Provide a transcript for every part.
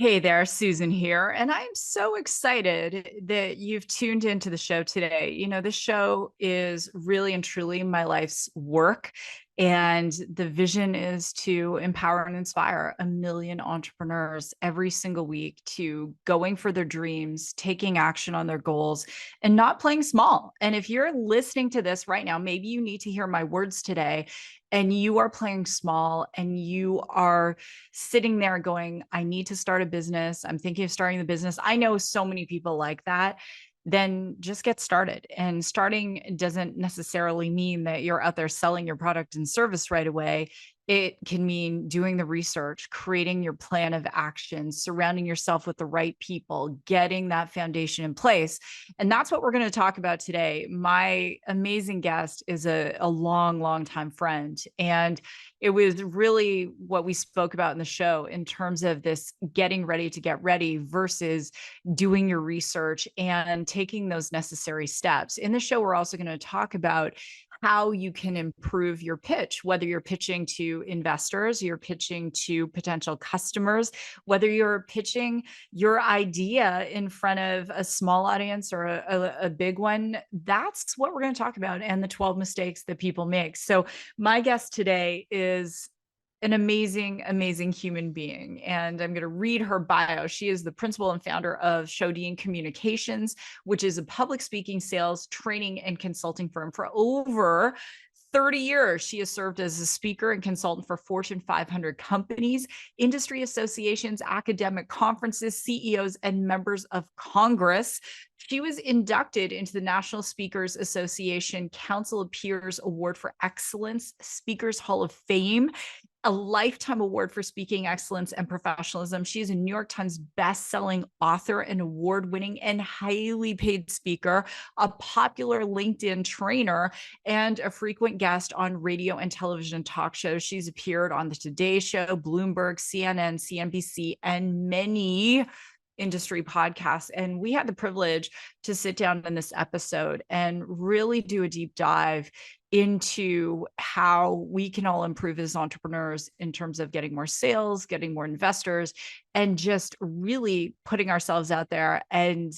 Hey there, Susan here, and I'm so excited that you've tuned into the show today. This show is really and truly my life's work, and the vision is to empower and inspire a million entrepreneurs every single week to going for their dreams, taking action on their goals, and not playing small. And if you're listening to this right now, maybe you need to hear my words today. And you are playing small and you are sitting there going, I need to start a business. I'm thinking of starting the business. I know so many people like that. Then just get started. And starting doesn't necessarily mean that you're out there selling your product and service right away. It can mean doing the research, creating your plan of action, surrounding yourself with the right people, getting that foundation in place. And that's what we're going to talk about today. My amazing guest is a long, long time friend. And it was really what we spoke about in the show in terms of this getting ready to get ready versus doing your research and taking those necessary steps. In the show, we're also going to talk about how you can improve your pitch, whether you're pitching to investors, you're pitching to potential customers, whether you're pitching your idea in front of a small audience or a big one. That's what we're going to talk about, and the 12 mistakes that people make. So my guest today is an amazing, amazing human being. And I'm going to read her bio. She is the principal and founder of Sjodin Communications, which is a public speaking, sales, training, and consulting firm. For over 30 years, she has served as a speaker and consultant for Fortune 500 companies, industry associations, academic conferences, CEOs, and members of Congress. She was inducted into the National Speakers Association Council of Peers Award for Excellence, Speakers Hall of Fame, a lifetime award for speaking excellence and professionalism. She's a New York Times best-selling author, an award-winning and highly paid speaker, a popular LinkedIn trainer, and a frequent guest on radio and television talk shows. She's appeared on the Today Show, Bloomberg, CNN, CNBC, and many industry podcasts. And we had the privilege to sit down in this episode and really do a deep dive into how we can all improve as entrepreneurs in terms of getting more sales, getting more investors, and just really putting ourselves out there and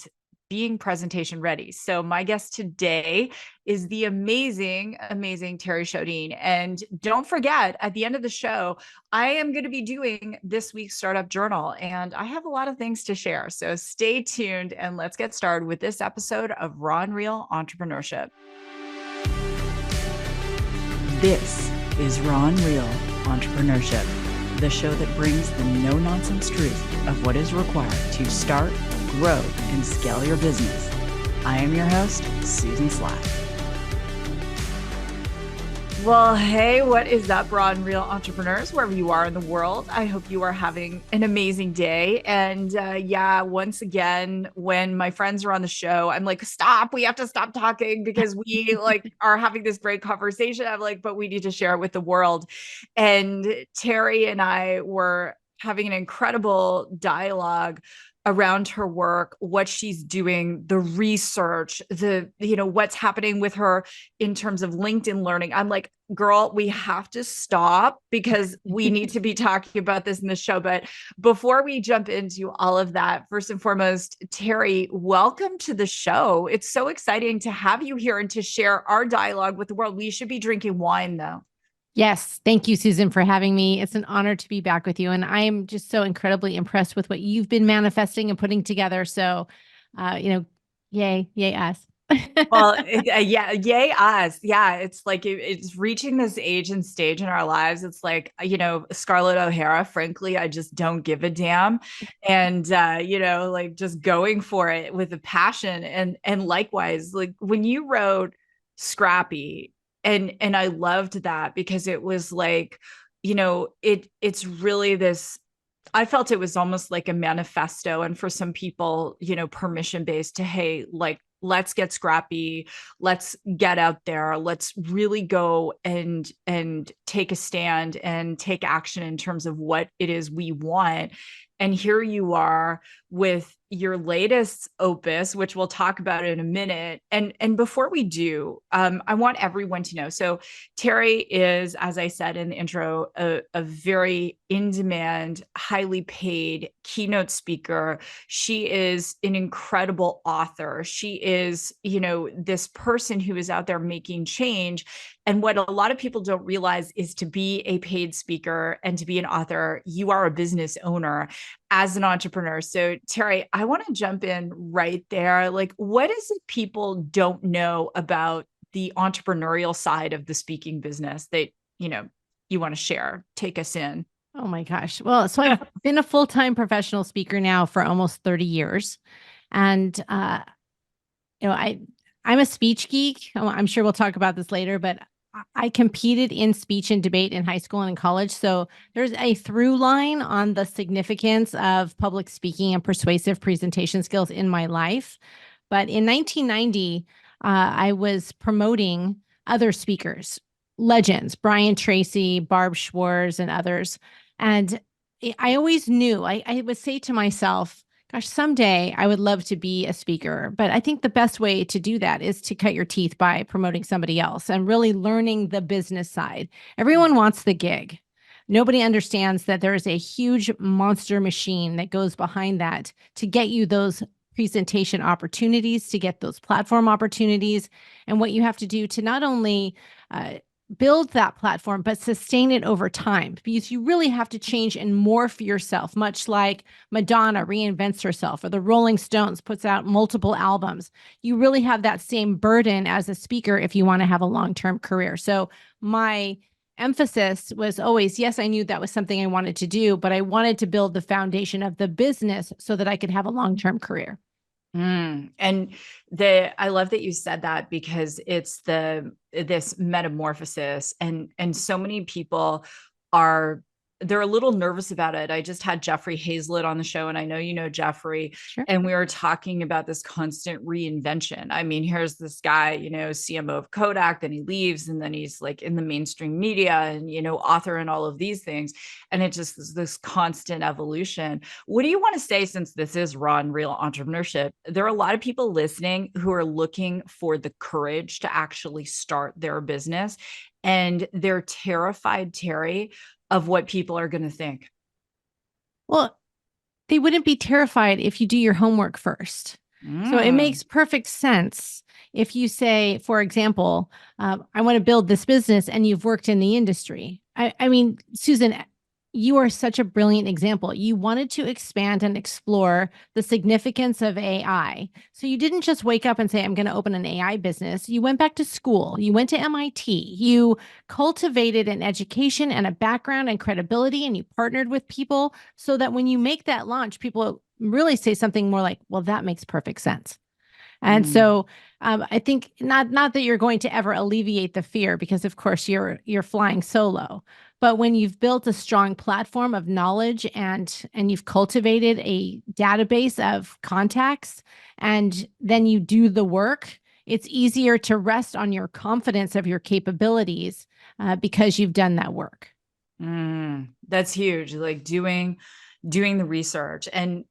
being presentation ready. So my guest today is the amazing, amazing Terri Sjodin. And don't forget, at the end of the show, I am going to be doing this week's Startup Journal, and I have a lot of things to share. So stay tuned and let's get started with this episode of Raw and Real Entrepreneurship. This is Raw and Real Entrepreneurship, the show that brings the no-nonsense truth of what is required to start, grow, and scale your business. I am your host, Susan Sly. Well, hey, what is up, Raw and Real Entrepreneurs, wherever you are in the world? I hope you are having an amazing day. And once again, when my friends are on the show, I'm like, stop, we have to stop talking because we are having this great conversation. I'm like, but we need to share it with the world. And Terri and I were having an incredible dialogue around her work, what she's doing, the research, what's happening with her in terms of LinkedIn learning. I'm like, girl, we have to stop because we need to be talking about this in the show. But before we jump into all of that, first and foremost, Terri, welcome to the show. It's so exciting to have you here and to share our dialogue with the world. We should be drinking wine though. Yes. Thank you, Susan, for having me. It's an honor to be back with you. And I am just so incredibly impressed with what you've been manifesting and putting together. So, yay us. Well, yay us. Yeah, it's like it's reaching this age and stage in our lives. It's like, Scarlett O'Hara, frankly, I just don't give a damn. And, just going for it with a passion. And likewise, like when you wrote Scrappy, and I loved that because it was like, it's really this, I felt it was almost like a manifesto. And for some people, permission based to, hey, like, let's get scrappy. Let's get out there. Let's really go and take a stand and take action in terms of what it is we want. And here you are with, your latest opus, which we'll talk about in a minute. And before we do, I want everyone to know. So Terri is, as I said in the intro, a very in-demand, highly paid keynote speaker. She is an incredible author. She is, this person who is out there making change. And what a lot of people don't realize is to be a paid speaker and to be an author, you are a business owner as an entrepreneur. So Terri, I want to jump in right there. Like, what is it people don't know about the entrepreneurial side of the speaking business that, you want to share? Take us in. Oh my gosh. Well, so I've been a full-time professional speaker now for almost 30 years. And you know, I'm a speech geek. I'm sure we'll talk about this later, but I competed in speech and debate in high school and in college. So there's a through line on the significance of public speaking and persuasive presentation skills in my life. But in 1990, I was promoting other speakers, legends, Brian Tracy, Barb Schwartz, and others. And I always knew, I would say to myself, gosh, someday I would love to be a speaker. But I think the best way to do that is to cut your teeth by promoting somebody else and really learning the business side. Everyone wants the gig. Nobody understands that there is a huge monster machine that goes behind that to get you those presentation opportunities, to get those platform opportunities, and what you have to do to not only build that platform, but sustain it over time, because you really have to change and morph yourself, much like Madonna reinvents herself or the Rolling Stones puts out multiple albums. You really have that same burden as a speaker if you want to have a long-term career. So my emphasis was always, yes, I knew that was something I wanted to do, but I wanted to build the foundation of the business so that I could have a long-term career. And I love that you said that, because it's this metamorphosis, and so many people they're a little nervous about it. I just had Jeffrey Hazlett on the show, and I know you know Jeffrey, Sure. and we were talking about this constant reinvention. I mean, here's this guy, CMO of Kodak, then he leaves, and then he's like in the mainstream media and, author and all of these things. And it just is this constant evolution. What do you want to say, since this is Raw and Real Entrepreneurship? There are a lot of people listening who are looking for the courage to actually start their business, and they're terrified, Terri, of what people are going to think. Well, they wouldn't be terrified if you do your homework first. So it makes perfect sense if you say, for example, I want to build this business, and you've worked in the industry. I mean, Susan, you are such a brilliant example. You wanted to expand and explore the significance of AI. So you didn't just wake up and say, I'm going to open an AI business. You went back to school. You went to MIT. You cultivated an education and a background and credibility, and you partnered with people so that when you make that launch, people really say something more like, well, that makes perfect sense. And so I think not that you're going to ever alleviate the fear, because of course you're flying solo, but when you've built a strong platform of knowledge and you've cultivated a database of contacts, and then you do the work, it's easier to rest on your confidence of your capabilities because you've done that work. That's huge. Like doing the research and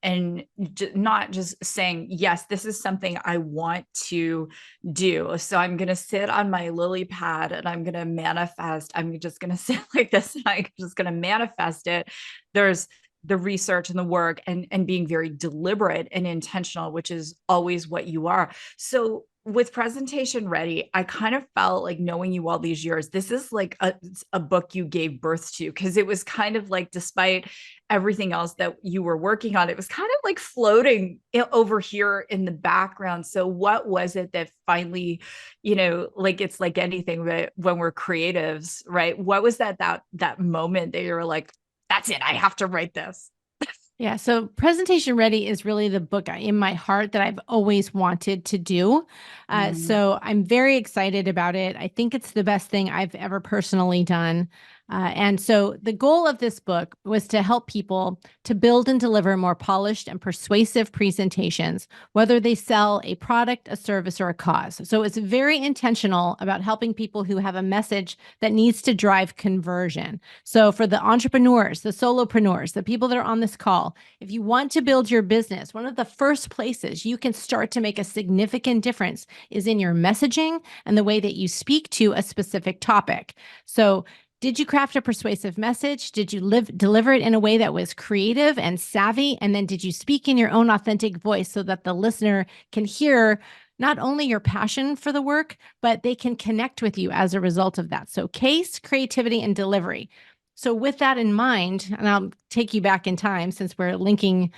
not just saying, yes, this is something I want to do. So I'm going to sit on my lily pad and I'm going to manifest. I'm just going to sit like this and I'm just going to manifest it. There's the research and the work and being very deliberate and intentional, which is always what you are. So with Presentation Ready, I kind of felt like, knowing you all these years, this is like a book you gave birth to, because it was kind of like, despite everything else that you were working on, it was kind of like floating over here in the background. So what was it that finally, like, it's like anything that when we're creatives, right? What was that moment that you were like, that's it, I have to write this? Yeah. So Presentation Ready is really the book in my heart that I've always wanted to do. So I'm very excited about it. I think it's the best thing I've ever personally done. And so the goal of this book was to help people to build and deliver more polished and persuasive presentations, whether they sell a product, a service, or a cause. So it's very intentional about helping people who have a message that needs to drive conversion. So for the entrepreneurs, the solopreneurs, the people that are on this call, if you want to build your business, one of the first places you can start to make a significant difference is in your messaging and the way that you speak to a specific topic. So did you craft a persuasive message? Did you deliver it in a way that was creative and savvy? And then did you speak in your own authentic voice so that the listener can hear not only your passion for the work, but they can connect with you as a result of that? So case, creativity, and delivery. So with that in mind, and I'll take you back in time since we're linking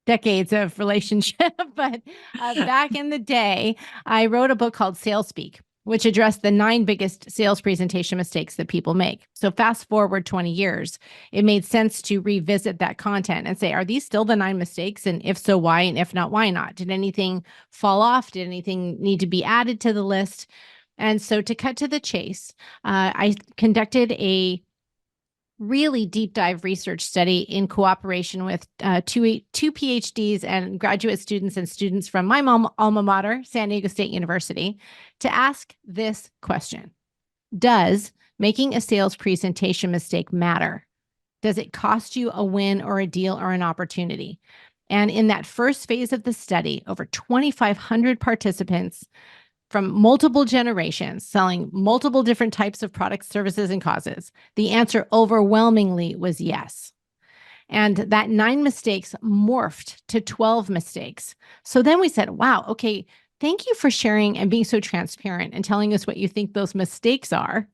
decades of relationship, but back in the day, I wrote a book called Sales Speak, which addressed the 9 biggest sales presentation mistakes that people make. So fast forward 20 years, it made sense to revisit that content and say, are these still the 9 mistakes? And if so, why? And if not, why not? Did anything fall off? Did anything need to be added to the list? And so to cut to the chase, I conducted a really deep dive research study in cooperation with two PhDs and graduate students and students from my alma mater, San Diego State University, to ask this question. Does making a sales presentation mistake matter? Does it cost you a win or a deal or an opportunity? And in that first phase of the study, over 2,500 participants from multiple generations selling multiple different types of products, services, and causes, the answer overwhelmingly was yes. And that 9 mistakes morphed to 12 mistakes. So then we said, wow, okay, thank you for sharing and being so transparent and telling us what you think those mistakes are.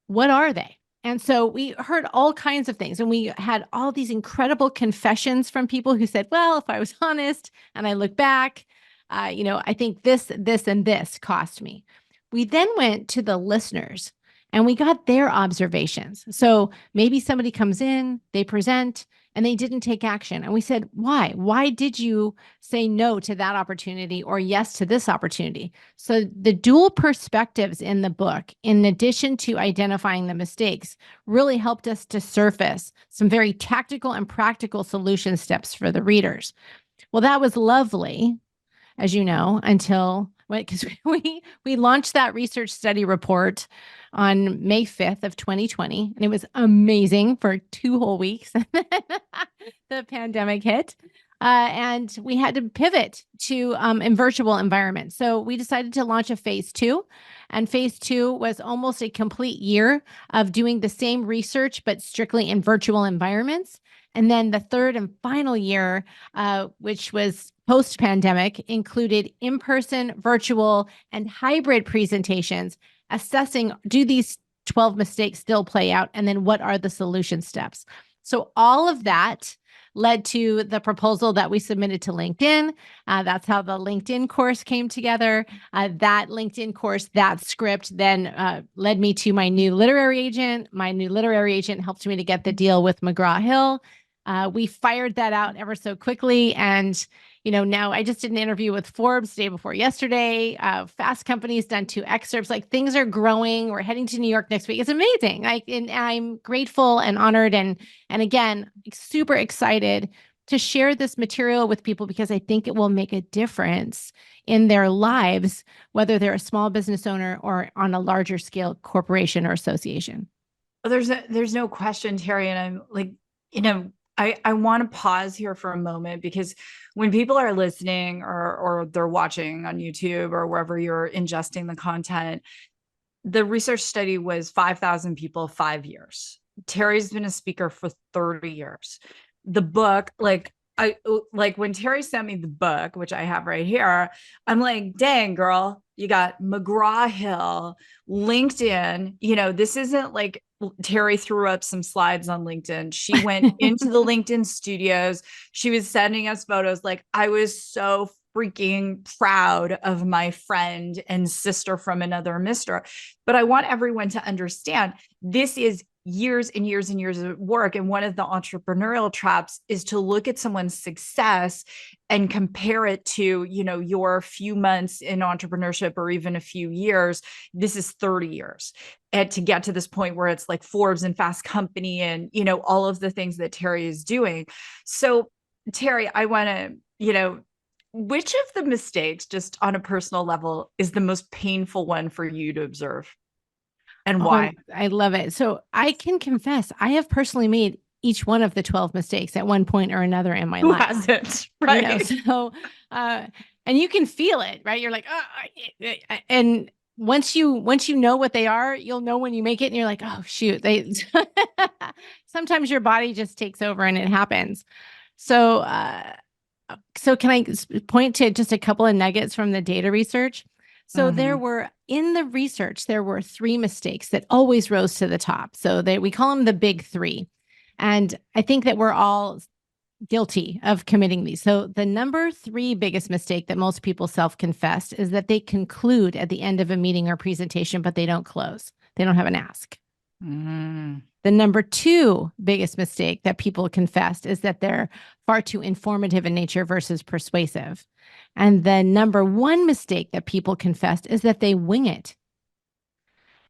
What are they? And so we heard all kinds of things, and we had all these incredible confessions from people who said, well, if I was honest and I look back, I think this, and this cost me. We then went to the listeners and we got their observations. So maybe somebody comes in, they present, and they didn't take action. And we said, why? Why did you say no to that opportunity or yes to this opportunity? So the dual perspectives in the book, in addition to identifying the mistakes, really helped us to surface some very tactical and practical solution steps for the readers. Well, that was lovely, as you know, until because we launched that research study report on May 5th of 2020, and it was amazing for 2 whole weeks. The pandemic hit, and we had to pivot to in virtual environments. So we decided to launch a phase 2, and phase 2 was almost a complete year of doing the same research, but strictly in virtual environments. And then the third and final year, which was post-pandemic, included in-person, virtual, and hybrid presentations, assessing, do these 12 mistakes still play out? And then what are the solution steps? So all of that led to the proposal that we submitted to LinkedIn. That's how the LinkedIn course came together. That LinkedIn course, that script then led me to my new literary agent. My new literary agent helped me to get the deal with McGraw-Hill. We fired that out ever so quickly. And, now I just did an interview with Forbes the day before yesterday. Fast Company's done 2 excerpts. Like, things are growing. We're heading to New York next week. It's amazing. And I'm grateful and honored. And again, super excited to share this material with people because I think it will make a difference in their lives, whether they're a small business owner or on a larger scale corporation or association. Well, there's no question, Terri. And I'm like, I want to pause here for a moment, because when people are listening or they're watching on YouTube or wherever you're ingesting the content, the research study was 5,000 people, 5 years. Terri's been a speaker for 30 years. The book, when Terri sent me the book, which I have right here, I'm like, dang, girl, you got McGraw-Hill, LinkedIn. This isn't like Terri threw up some slides on LinkedIn. She went into the LinkedIn studios. She was sending us photos. Like, I was so freaking proud of my friend and sister from another mister. But I want everyone to understand, this is years and years and years of work. And one of the entrepreneurial traps is to look at someone's success and compare it to, your few months in entrepreneurship or even a few years. This is 30 years. And to get to this point where it's like Forbes and Fast Company and, all of the things that Terri is doing. So Terri, I want to, which of the mistakes, just on a personal level, is the most painful one for you to observe, and why? I love it. So I can confess, I have personally made each one of the 12 mistakes at one point or another in my life. Who hasn't? Right. And you can feel it, right? You're like, oh, and once you know what they are, you'll know when you make it and you're like, oh, shoot. Sometimes your body just takes over and it happens. So can I point to just a couple of nuggets from the data research? So in the research, there were 3 mistakes that always rose to the top. So we call them the big 3. And I think that we're all guilty of committing these. So the number 3 biggest mistake that most people self-confess is that they conclude at the end of a meeting or presentation, but they don't close. They don't have an ask. Mm-hmm. The number 2 biggest mistake that people confessed is that they're far too informative in nature versus persuasive. And the number 1 mistake that people confessed is that they wing it.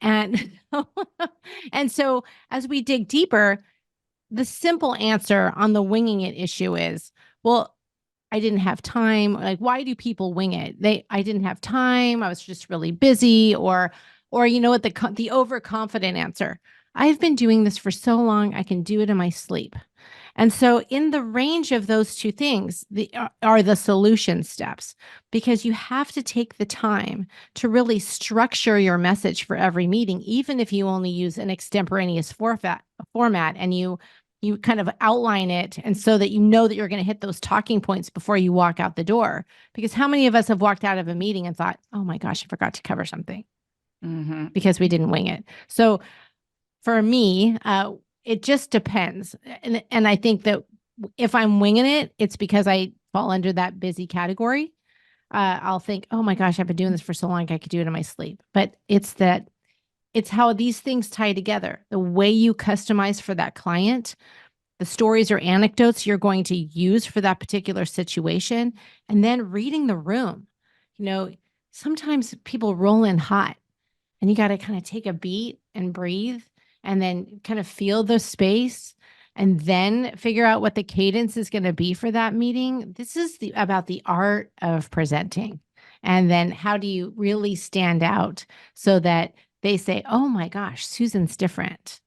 And, and so as we dig deeper, the simple answer on the winging it issue is, well, I didn't have time. Like, why do people wing it? I didn't have time. I was just really busy. Or you know what, the overconfident answer. I've been doing this for so long, I can do it in my sleep. And so in the range of those 2 things are the solution steps, because you have to take the time to really structure your message for every meeting, even if you only use an extemporaneous format and you kind of outline it, and so that you know that you're going to hit those talking points before you walk out the door. Because how many of us have walked out of a meeting and thought, oh my gosh, I forgot to cover something, because we didn't wing it. So for me, it just depends. And I think that if I'm winging it, it's because I fall under that busy category. I'll think, oh my gosh, I've been doing this for so long, I could do it in my sleep. But it's how these things tie together. The way you customize for that client, the stories or anecdotes you're going to use for that particular situation, and then reading the room. Sometimes people roll in hot, and you got to kind of take a beat and breathe, and then kind of feel the space, and then figure out what the cadence is going to be for that meeting. This is about the art of presenting. And then how do you really stand out so that they say, oh my gosh, Susan's different.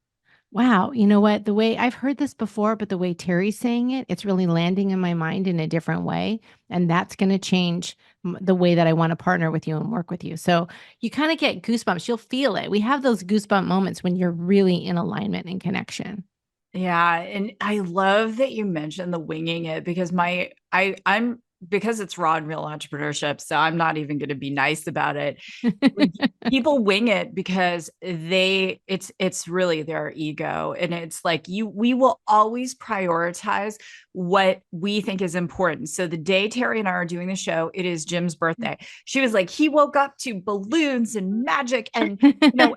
Wow, you know what? The way I've heard this before, but the way Terri's saying it, it's really landing in my mind in a different way. And that's going to change the way that I want to partner with you and work with you. So you kind of get goosebumps. You'll feel it. We have those goosebump moments when you're really in alignment and connection. Yeah. And I love that you mentioned the winging it, because I'm because it's raw and real entrepreneurship. So I'm not even going to be nice about it. People wing it because it's really their ego. And it's like, we will always prioritize what we think is important. So the day Terri and I are doing the show, it is Jim's birthday. She was like, he woke up to balloons and magic and,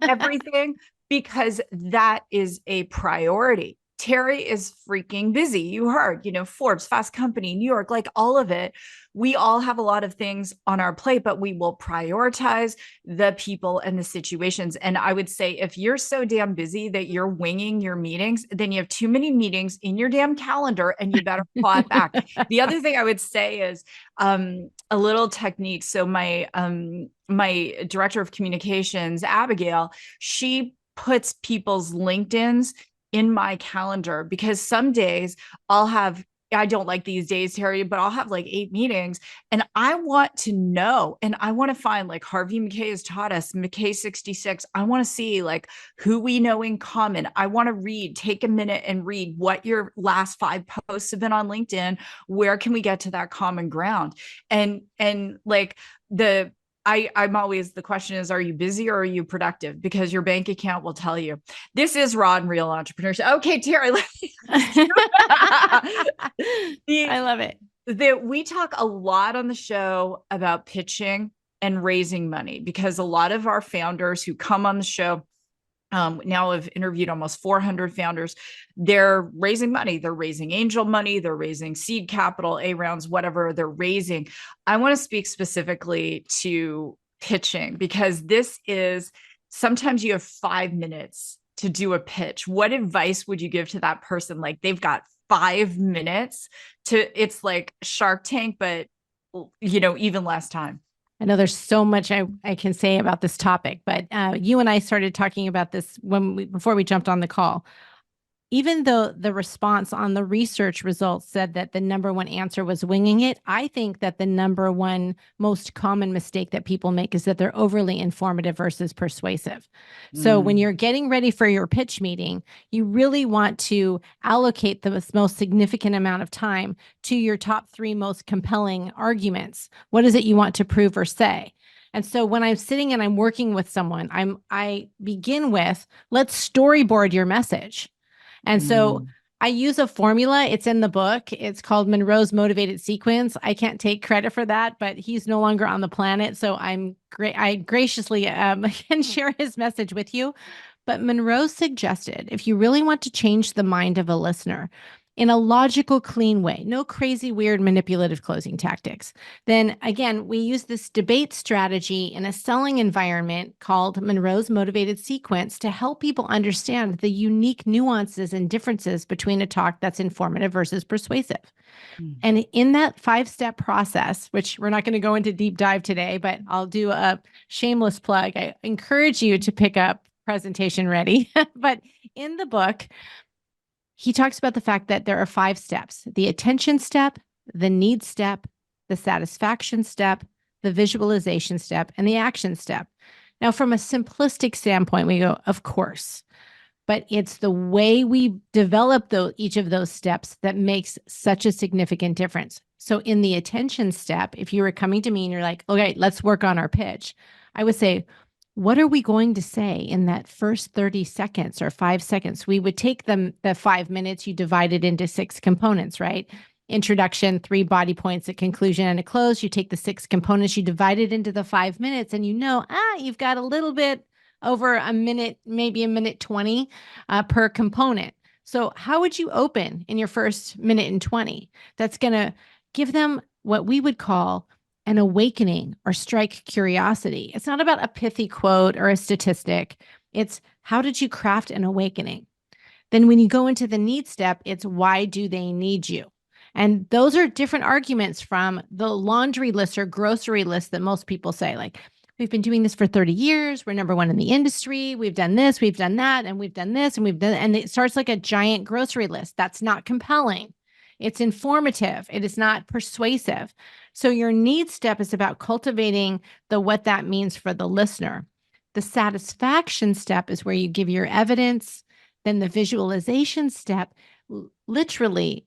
everything, because that is a priority. Terri is freaking busy. You heard, Forbes, Fast Company, New York, like all of it. We all have a lot of things on our plate, but we will prioritize the people and the situations. And I would say, if you're so damn busy that you're winging your meetings, then you have too many meetings in your damn calendar, and you better claw it back. The other thing I would say is a little technique. So my director of communications, Abigail, she puts people's LinkedIn's in my calendar, because some days I don't like these days, Terri, but I'll have like 8 meetings, and I want to know, and I want to find, like Harvey McKay has taught us, McKay 66. I want to see like who we know in common. I want to take a minute and read what your last 5 posts have been on LinkedIn. Where can we get to that common ground? And like I'm always, the question is, are you busy or are you productive? Because your bank account will tell you. This is Raw and Real Entrepreneurship. Okay, Terri. I love it. We talk a lot on the show about pitching and raising money, because a lot of our founders who come on the show Now I've interviewed almost 400 founders. They're raising money. They're raising angel money. They're raising seed capital, A rounds, whatever they're raising. I want to speak specifically to pitching, because this is, sometimes you have 5 minutes to do a pitch. What advice would you give to that person? Like, they've got 5 minutes to, it's like Shark Tank, but even less time. I know there's so much I can say about this topic, but you and I started talking about this before we jumped on the call. Even though the response on the research results said that the number one answer was winging it, I think that the number one most common mistake that people make is that they're overly informative versus persuasive. So when you're getting ready for your pitch meeting, you really want to allocate the most significant amount of time to your top 3 most compelling arguments. What is it you want to prove or say? And so when I'm sitting and I'm working with someone, I begin with, let's storyboard your message. And so I use a formula. It's in the book. It's called Monroe's motivated sequence. I can't take credit for that, but he's no longer on the planet. So I graciously can share his message with you. But Monroe suggested, if you really want to change the mind of a listener in a logical, clean way, no crazy, weird, manipulative closing tactics, then again, we use this debate strategy in a selling environment called Monroe's motivated sequence to help people understand the unique nuances and differences between a talk that's informative versus persuasive. And in that 5-step process, which we're not going to go into deep dive today, but I'll do a shameless plug. I encourage you to pick up Presentation Ready. But in the book, he talks about the fact that there are 5 steps: the attention step, the need step, the satisfaction step, the visualization step, and the action step. Now, from a simplistic standpoint, we go, of course, but it's the way we develop each of those steps that makes such a significant difference. So in the attention step, if you were coming to me and you're like, okay, let's work on our pitch, I would say, what are we going to say in that first 30 seconds or 5 seconds? We would take the 5 minutes, you divide it into 6 components, right? Introduction, 3 body points, a conclusion, and a close. You take the 6 components, you divide it into the 5 minutes, and you've got a little bit over a minute, maybe a minute 20 per component. So how would you open in your first minute and 20? That's going to give them what we would call an awakening or strike curiosity. It's not about a pithy quote or a statistic. It's how did you craft an awakening? Then when you go into the need step, it's why do they need you? And those are different arguments from the laundry list or grocery list that most people say, like, we've been doing this for 30 years. We're number 1 in the industry. We've done this, we've done that, and we've done this, and we've done, and it starts like a giant grocery list. That's not compelling. It's informative. It is not persuasive. So your need step is about cultivating what that means for the listener. The satisfaction step is where you give your evidence. Then the visualization step literally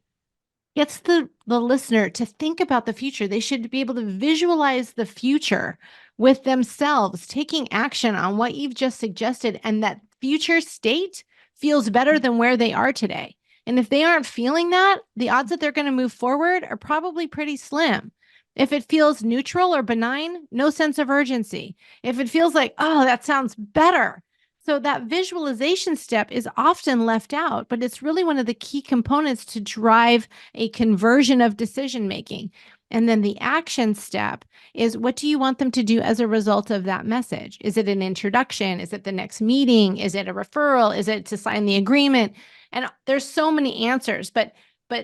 gets the listener to think about the future. They should be able to visualize the future with themselves, taking action on what you've just suggested. And that future state feels better than where they are today. And if they aren't feeling that, the odds that they're going to move forward are probably pretty slim. If it feels neutral or benign, no sense of urgency. If it feels like, oh, that sounds better. So that visualization step is often left out, but it's really one of the key components to drive a conversion of decision making. And then the action step is, what do you want them to do as a result of that message? Is it an introduction? Is it the next meeting? Is it a referral? Is it to sign the agreement? And there's so many answers, but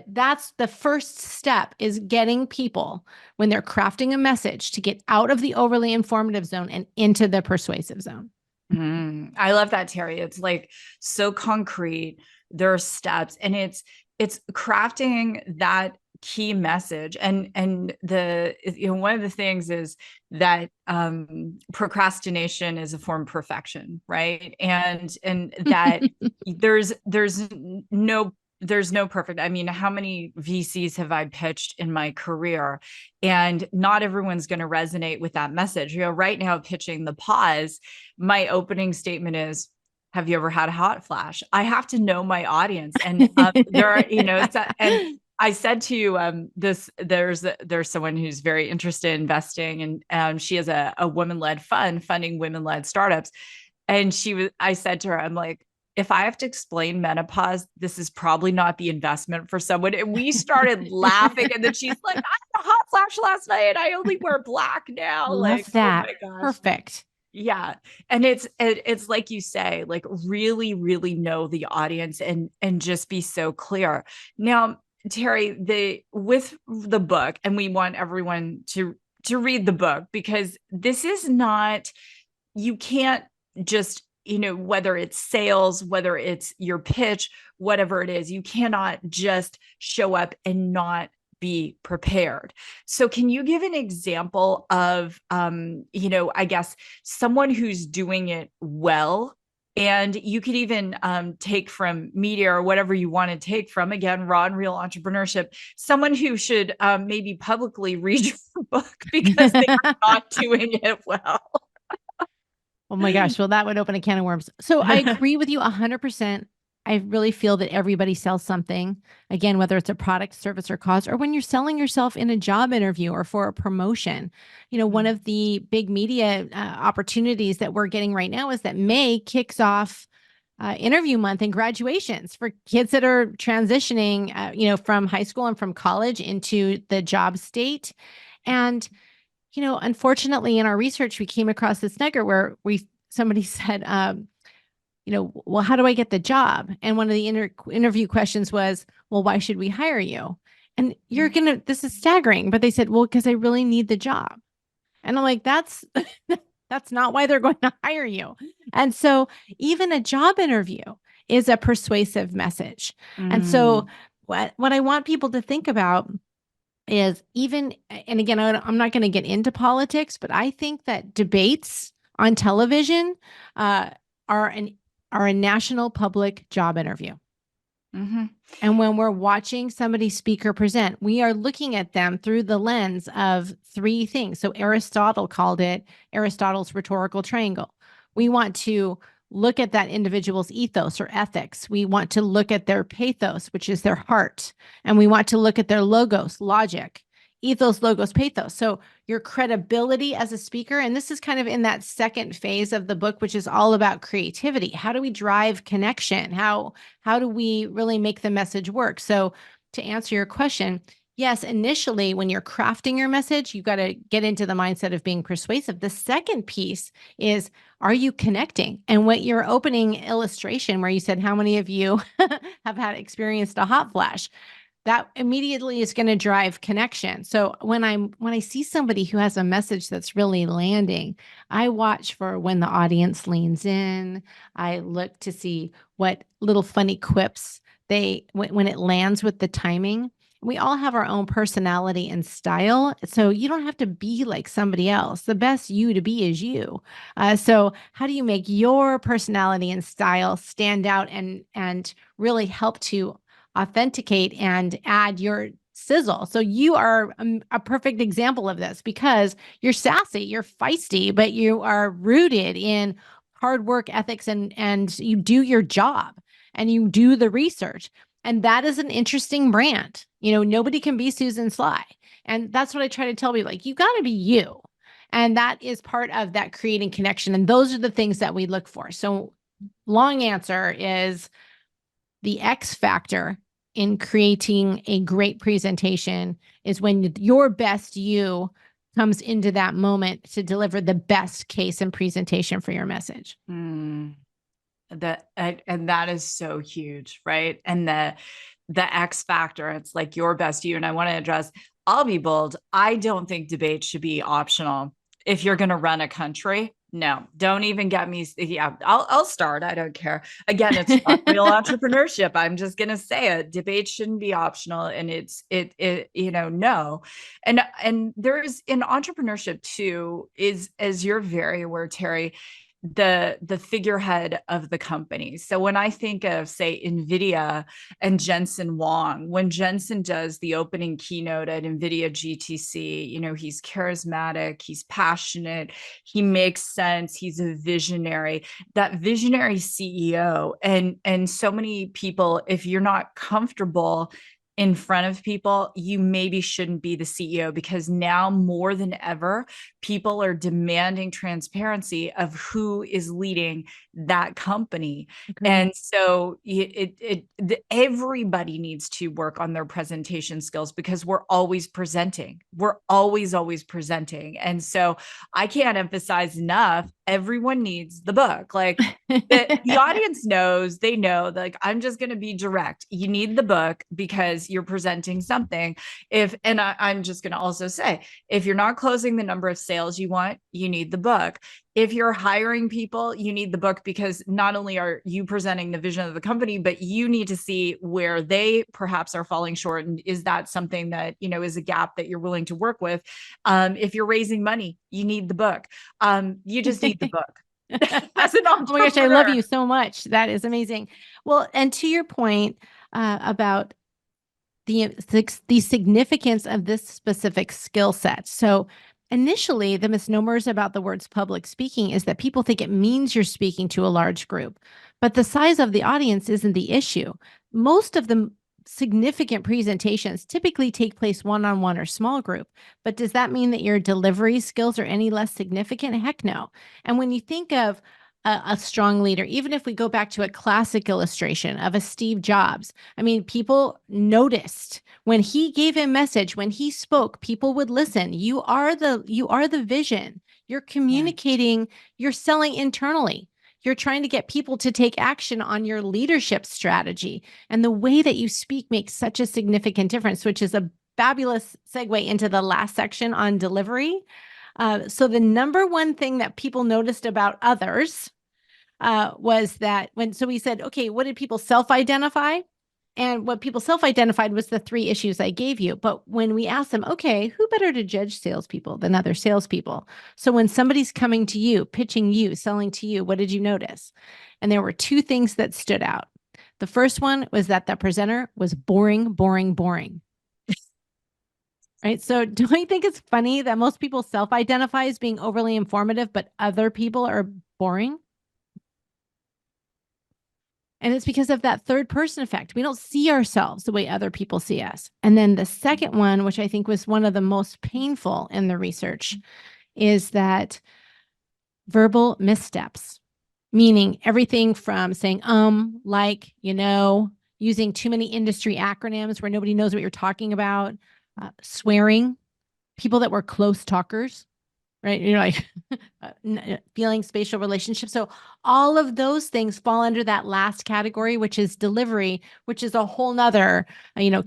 that's the first step, is getting people, when they're crafting a message, to get out of the overly informative zone and into the persuasive zone. I love that, Terri. It's like so concrete. There are steps, and it's crafting that key message. And one of the things is that procrastination is a form of perfection, right? And that there's no perfect. I mean, how many VCs have I pitched in my career? And not everyone's going to resonate with that message. Right now, pitching the pause, my opening statement is, have you ever had a hot flash? I have to know my audience. And there are, and I said to there's someone who's very interested in investing, and she has a women-led fund funding women-led startups. And I said to her, I'm like, if I have to explain menopause, this is probably not the investment for someone. And we started laughing. And then she's like, I had a hot flash last night. I only wear black now. Like, Love oh that. my gosh. Perfect. Yeah. And it's like you say, like really, really know the audience and just be so clear. Now, Terri, with the book, and we want everyone to read the book, because this is not, you can't just, whether it's sales, whether it's your pitch, whatever it is, you cannot just show up and not be prepared. So can you give an example of, I guess someone who's doing it well? And you could even take from media or whatever you want to take from, again, Raw and Real Entrepreneurship, someone who should maybe publicly read your book because they are not doing it well. Oh my gosh. Well, that would open a can of worms. So I agree with you 100%. I really feel that everybody sells something. Again, whether it's a product, service, or cause, or when you're selling yourself in a job interview or for a promotion. One of the big media opportunities that we're getting right now is that May kicks off interview month and graduations for kids that are transitioning, from high school and from college into the job state. And unfortunately, in our research, we came across this nugget where somebody said, well, how do I get the job? And one of the interview questions was, well, why should we hire you? And this is staggering, but they said, well, because I really need the job. And I'm like, that's not why they're going to hire you. And so even a job interview is a persuasive message. And so what I want people to think about is and again, I'm not going to get into politics, but I think that debates on television are a national public job interview. Mm-hmm. And when we're watching somebody speak or present, we are looking at them through the lens of three things. So Aristotle called it Aristotle's rhetorical triangle. We want to look at that individual's ethos or ethics. We want to look at their pathos, which is their heart. And we want to look at their logos, logic, ethos, logos, pathos. So your credibility as a speaker, and this is kind of in that second phase of the book, which is all about creativity. How do we drive connection? How do we really make the message work? So to answer your question, yes, initially, when you're crafting your message, you got to get into the mindset of being persuasive. The second piece is, are you connecting? And what your opening illustration, where you said, how many of you have experienced a hot flash? That immediately is going to drive connection. So when I see somebody who has a message that's really landing, I watch for when the audience leans in. I look to see what little funny quips when it lands with the timing. We all have our own personality and style. So you don't have to be like somebody else. The best you to be is you. So how do you make your personality and style stand out and really help to authenticate and add your sizzle? So you are a perfect example of this, because you're sassy, you're feisty, but you are rooted in hard work ethics, and you do your job and you do the research. And that is an interesting brand. Nobody can be Susan Sly. And that's what I try to tell people, like, you got to be you. And that is part of that creating connection. And those are the things that we look for. So long answer is, the X factor in creating a great presentation is when your best you comes into that moment to deliver the best case and presentation for your message. And that is so huge, right? And the X factor, it's like your best you. And I want to address, I'll be bold, I don't think debate should be optional if you're going to run a country. No, don't even get me. Yeah, I'll start. I don't care. Again, it's not real entrepreneurship. I'm just going to say it. Debate shouldn't be optional. And no. And there's in entrepreneurship too, is, as you're very aware, Terri, the figurehead of the company. So when I think of, say, NVIDIA and Jensen Huang, when Jensen does the opening keynote at NVIDIA GTC, he's charismatic, he's passionate, he makes sense, he's a visionary, that visionary CEO. And so many people, if you're not comfortable in front of people, you maybe shouldn't be the CEO, because now more than ever, people are demanding transparency of who is leading that company. Agreed. And so everybody needs to work on their presentation skills, because we're always presenting. We're always presenting. And so I can't emphasize enough, everyone needs the book. Like the audience knows, they know, like, I'm just going to be direct. You need the book because you're presenting something. I'm just going to also say, if you're not closing the number of sales you want, you need the book. If you're hiring people, you need the book, because not only are you presenting the vision of the company, but you need to see where they perhaps are falling short. And is that something that, is a gap that you're willing to work with? If you're raising money, you need the book. You just need the book. As an entrepreneur. Oh my gosh, I love you so much. That is amazing. Well, and to your point about the significance of this specific skill set. So initially, the misnomers about the words public speaking is that people think it means you're speaking to a large group, but the size of the audience isn't the issue. Most of the significant presentations typically take place one-on-one or small group, but does that mean that your delivery skills are any less significant? Heck no. And when you think of a strong leader, even if we go back to a classic illustration of a Steve Jobs, I mean, people noticed when he gave a message, when he spoke, people would listen. You are the vision. You're communicating, you're selling internally. You're trying to get people to take action on your leadership strategy. And the way that you speak makes such a significant difference, which is a fabulous segue into the last section on delivery. So the number one thing that people noticed about others was that so we said, okay, what did people self-identify? And what people self-identified was the 3 issues I gave you. But when we asked them, okay, who better to judge salespeople than other salespeople? So when somebody's coming to you, pitching you, selling to you, what did you notice? And there were 2 things that stood out. The first one was that the presenter was boring, boring, boring. Right. So don't you think it's funny that most people self-identify as being overly informative, but other people are boring? And it's because of that third person effect. We don't see ourselves the way other people see us. And then the second one, which I think was one of the most painful in the research, is that verbal missteps, meaning everything from saying, like, using too many industry acronyms where nobody knows what you're talking about, swearing, people that were close talkers, right? Like feeling spatial relationships. So all of those things fall under that last category, which is delivery, which is a whole nother,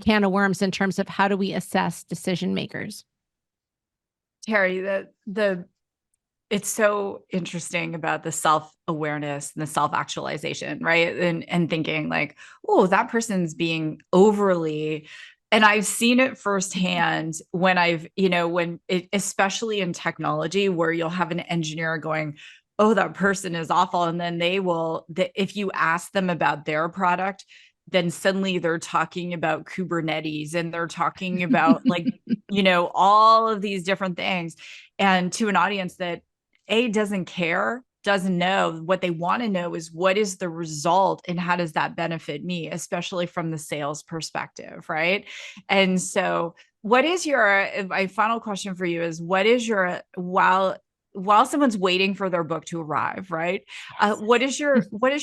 can of worms in terms of how do we assess decision makers. Terri, it's so interesting about the self-awareness and the self-actualization, right? And thinking like, oh, that person's being overly. And I've seen it firsthand when especially in technology, where you'll have an engineer going, oh, that person is awful. And then if you ask them about their product, then suddenly they're talking about Kubernetes and they're talking about all of these different things. And to an audience that doesn't care, doesn't know, what they want to know is, what is the result and how does that benefit me, especially from the sales perspective, right? And so my final question for you is, while someone's waiting for their book to arrive, right? Yes. What is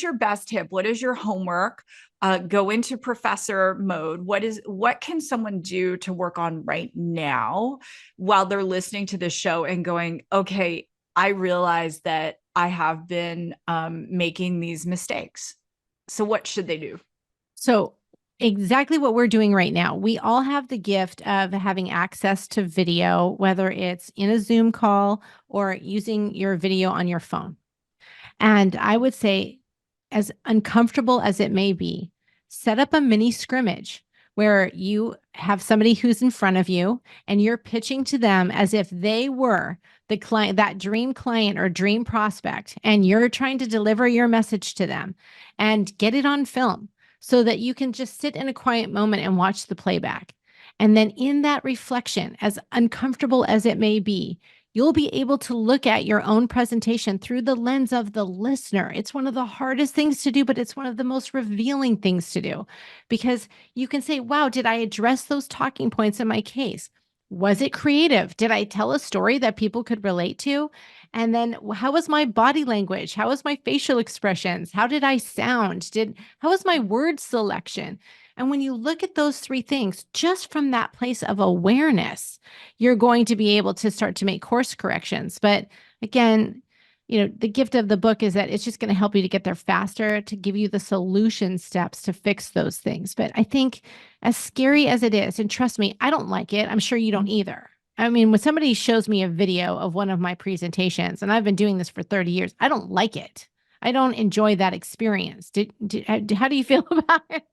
your best tip? What is your homework? Go into professor mode. What can someone do to work on right now while they're listening to this show and going, okay, I realize that I have been making these mistakes. So what should they do? So exactly what we're doing right now. We all have the gift of having access to video, whether it's in a Zoom call or using your video on your phone. And I would say, as uncomfortable as it may be, set up a mini scrimmage where you have somebody who's in front of you and you're pitching to them as if they were the client, that dream client or dream prospect, and you're trying to deliver your message to them and get it on film so that you can just sit in a quiet moment and watch the playback. And then in that reflection, as uncomfortable as it may be, you'll be able to look at your own presentation through the lens of the listener. It's one of the hardest things to do, but it's one of the most revealing things to do, because you can say, wow, did I address those talking points in my case? Was it creative? Did I tell a story that people could relate to? And then how was my body language? How was my facial expressions? How did I sound? How was my word selection? And when you look at those three things, just from that place of awareness, you're going to be able to start to make course corrections. But again, the gift of the book is that it's just going to help you to get there faster, to give you the solution steps to fix those things. But I think, as scary as it is, and trust me, I don't like it. I'm sure you don't either. I mean, when somebody shows me a video of one of my presentations, and I've been doing this for 30 years, I don't like it. I don't enjoy that experience. How do you feel about it?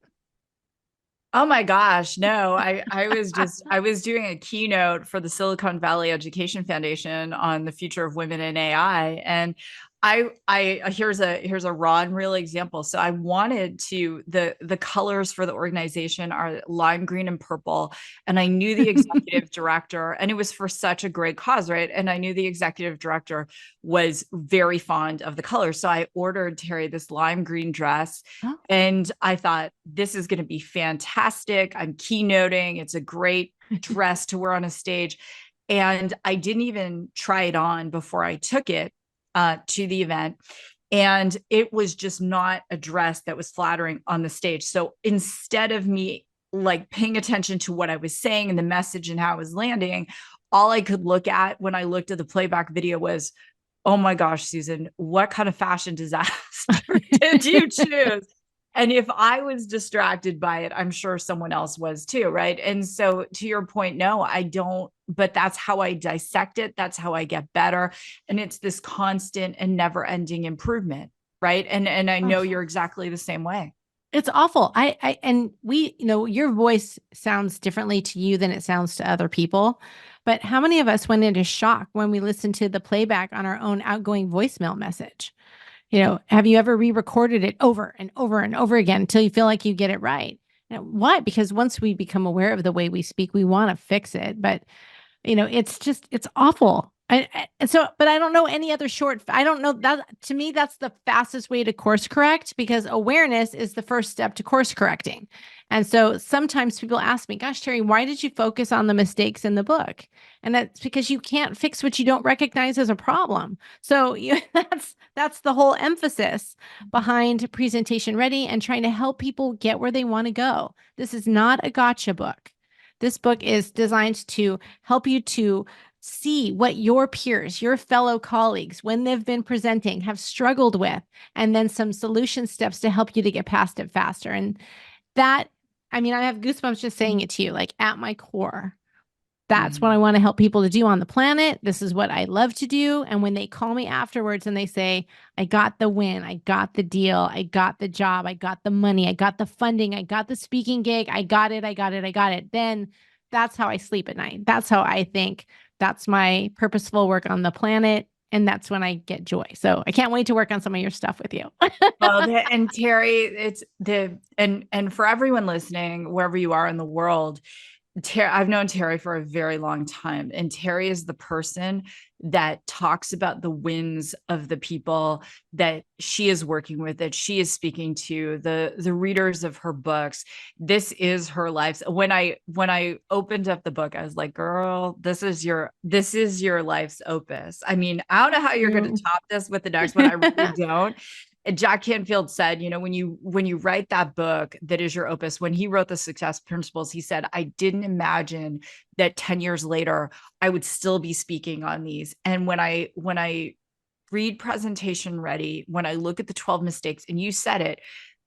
Oh my gosh, no. I was doing a keynote for the Silicon Valley Education Foundation on the future of women in AI. And here's a raw and real example. So I wanted to, the colors for the organization are lime green and purple. And I knew the executive director, and it was for such a great cause, right? And I knew the executive director was very fond of the colors. So I ordered Terri this lime green dress. Oh. And I thought, this is going to be fantastic. I'm keynoting. It's a great dress to wear on a stage. And I didn't even try it on before I took it to the event. And it was just not a dress that was flattering on the stage. So instead of me like paying attention to what I was saying and the message and how it was landing, all I could look at when I looked at the playback video was, oh my gosh, Susan, what kind of fashion disaster did you choose? And if I was distracted by it, I'm sure someone else was too, right? And so to your point, no, I don't, but that's how I dissect it. That's how I get better. And it's this constant and never ending improvement, right? And I know you're exactly the same way. It's awful. And we, your voice sounds differently to you than it sounds to other people. But how many of us went into shock when we listened to the playback on our own outgoing voicemail message? Have you ever re-recorded it over and over and over again until you feel like you get it right? Why? Because once we become aware of the way we speak, we want to fix it. But, it's awful. But I don't know any other I don't know that. To me, that's the fastest way to course correct, because awareness is the first step to course correcting. And so sometimes people ask me, gosh, Terri, why did you focus on the mistakes in the book? And that's because you can't fix what you don't recognize as a problem. So that's the whole emphasis behind Presentation Ready and trying to help people get where they want to go. This is not a gotcha book. This book is designed to help you to see what your peers, your fellow colleagues, when they've been presenting, have struggled with, and then some solution steps to help you to get past it faster. And that, I have goosebumps just saying it to you, like at my core. That's what I want to help people to do on the planet. This is what I love to do. And when they call me afterwards and they say, I got the win, I got the deal, I got the job, I got the money, I got the funding, I got the speaking gig, I got it. Then that's how I sleep at night. That's how I think. That's my purposeful work on the planet. And that's when I get joy. So I can't wait to work on some of your stuff with you. Well, and Terri, and for everyone listening, wherever you are in the world, I've known Terri for a very long time, and Terri is the person that talks about the wins of the people that she is working with, that she is speaking to, the readers of her books. This is her life. When I opened up the book, I was like, girl, this is your life's opus. I don't know how you're going to top this with the next one. I really don't. Jack Canfield said, when you write that book that is your opus, when he wrote the Success Principles, he said, I didn't imagine that 10 years later, I would still be speaking on these. And when I read Presentation Ready, when I look at the 12 mistakes, and you said it,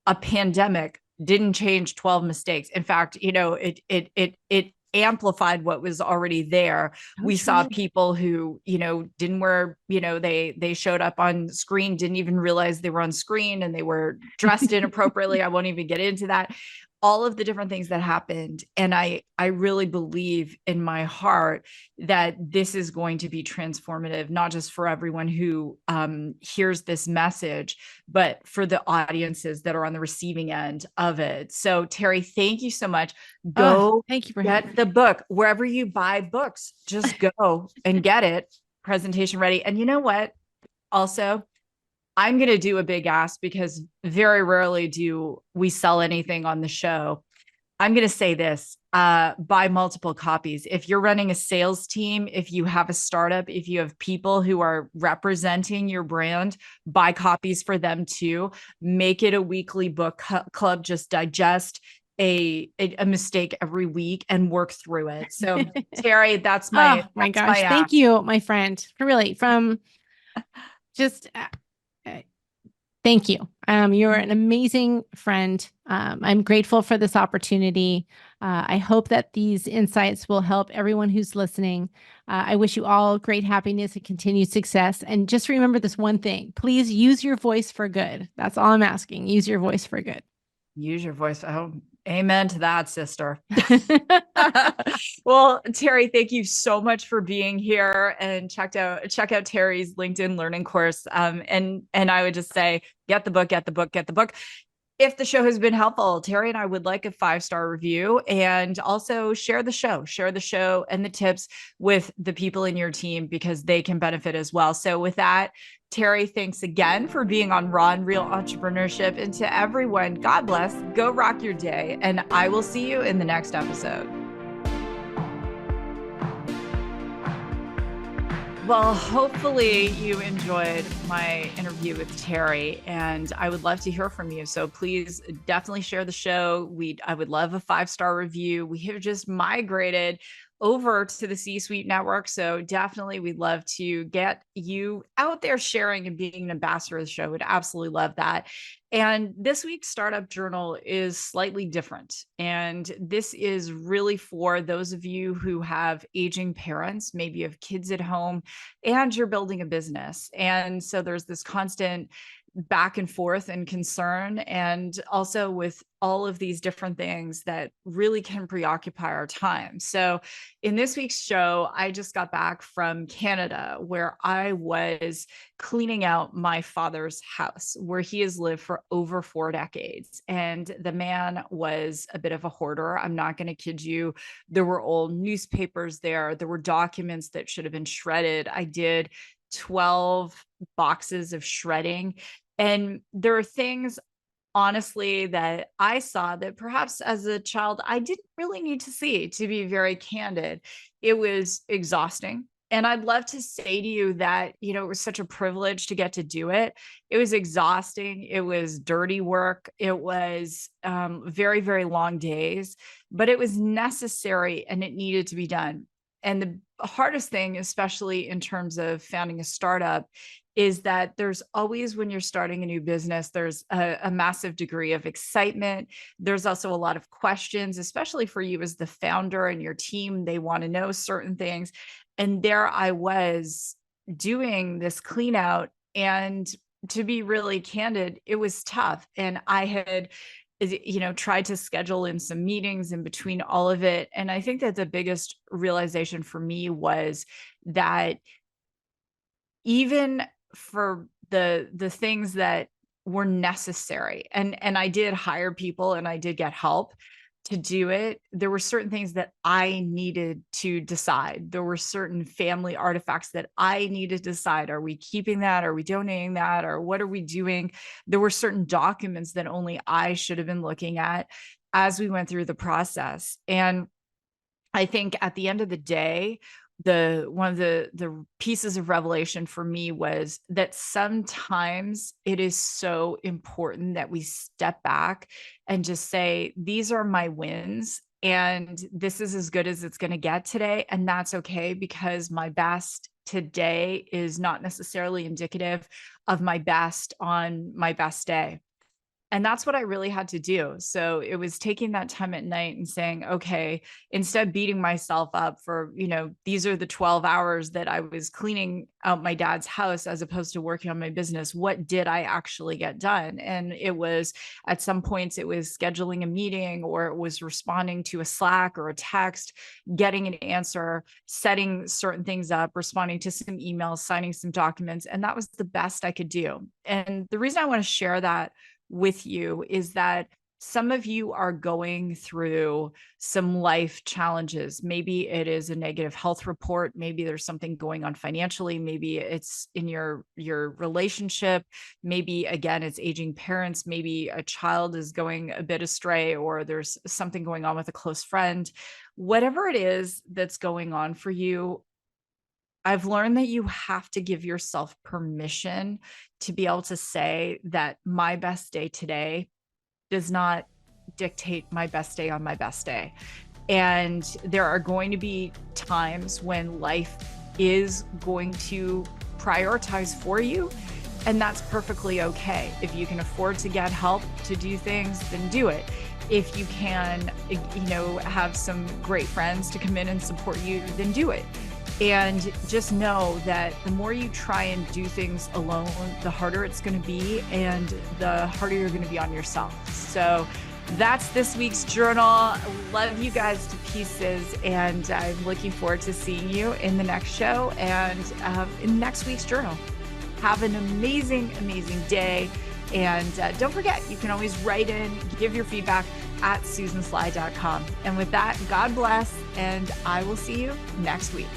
a pandemic didn't change 12 mistakes. In fact, it amplified what was already there. We saw people who, didn't wear, they showed up on screen, didn't even realize they were on screen, and they were dressed inappropriately. I won't even get into that. All of the different things that happened. And I really believe in my heart that this is going to be transformative, not just for everyone who hears this message, but for the audiences that are on the receiving end of it. So Terri, thank you so much. Go thank you for get the book wherever you buy books. Just go and get it. presentation ready. And you know what? Also, I'm going to do a big ask because very rarely do we sell anything on the show. I'm going to say this, buy multiple copies. If you're running a sales team, if you have a startup, if you have people who are representing your brand, buy copies for them too. Make it a weekly book club. Just digest a mistake every week and work through it. So Terri, that's Oh my, my that's gosh. my Thank ask. you, my friend. Really, from just thank you. You're an amazing friend. I'm grateful for this opportunity. I hope that these insights will help everyone who's listening. I wish you all great happiness and continued success. And just remember this one thing, please use your voice for good. That's all I'm asking. Use your voice for good. Use your voice. Oh, amen to that, sister. Well, Terri, thank you so much for being here, and check out Terri's LinkedIn learning course. And I would just say, get the book, get the book, get the book. If the show has been helpful, Terri and I would like a 5-star review, and also share the show and the tips with the people in your team because they can benefit as well. So with that, Terri, thanks again for being on Raw and Real Entrepreneurship. And to everyone, God bless, go rock your day, and I will see you in the next episode. Well, hopefully you enjoyed my interview with Terri, and I would love to hear from you. So please definitely share the show. I would love a 5-star review. We have just migrated over to the C-Suite network. So definitely we'd love to get you out there sharing and being an ambassador of the show. Would absolutely love that. And this week's Startup Journal is slightly different. And this is really for those of you who have aging parents, maybe you have kids at home and you're building a business. And so there's this constant back and forth and concern, and also with all of these different things that really can preoccupy our time. So in this week's show, I just got back from Canada, where I was cleaning out my father's house, where he has lived for over 4 decades. And the man was a bit of a hoarder. I'm not going to kid you. There were old newspapers there. There were documents that should have been shredded. I did 12 boxes of shredding. And there are things, honestly, that I saw that perhaps as a child, I didn't really need to see, to be very candid. It was exhausting. And I'd love to say to you that, it was such a privilege to get to do it. It was exhausting. It was dirty work. It was very, very long days, but it was necessary and it needed to be done. And the hardest thing, especially in terms of founding a startup, is that there's always, when you're starting a new business, there's a massive degree of excitement. There's also a lot of questions, especially for you as the founder and your team. They want to know certain things. And there I was doing this clean out. And to be really candid, it was tough. And I had tried to schedule in some meetings in between all of it. And I think that the biggest realization for me was that even for the things that were necessary, and I did hire people and I did get help to do it, there were certain things that I needed to decide. There were certain family artifacts that I needed to decide. Are we keeping that? Are we donating that? Or what are we doing? There were certain documents that only I should have been looking at as we went through the process. And I think at the end of the day, one of the pieces of revelation for me was that sometimes it is so important that we step back and just say, these are my wins, and this is as good as it's going to get today. And that's okay, because my best today is not necessarily indicative of my best on my best day. And that's what I really had to do. So it was taking that time at night and saying, okay, instead of beating myself up for, these are the 12 hours that I was cleaning out my dad's house as opposed to working on my business, what did I actually get done? And it was, at some points, it was scheduling a meeting, or it was responding to a Slack or a text, getting an answer, setting certain things up, responding to some emails, signing some documents. And that was the best I could do. And the reason I want to share that with you is that some of you are going through some life challenges. Maybe it is a negative health report. Maybe there's something going on financially. Maybe it's in your relationship. Maybe again, it's aging parents. Maybe a child is going a bit astray, or there's something going on with a close friend. Whatever it is that's going on for you, I've learned that you have to give yourself permission to be able to say that my best day today does not dictate my best day on my best day. And there are going to be times when life is going to prioritize for you. And that's perfectly okay. If you can afford to get help to do things, then do it. If you can, have some great friends to come in and support you, then do it. And just know that the more you try and do things alone, the harder it's going to be, and the harder you're going to be on yourself. So that's this week's journal. Love you guys to pieces, and I'm looking forward to seeing you in the next show and in next week's journal. Have an amazing, amazing day. And don't forget, you can always write in, give your feedback at susansly.com. And with that, God bless, and I will see you next week.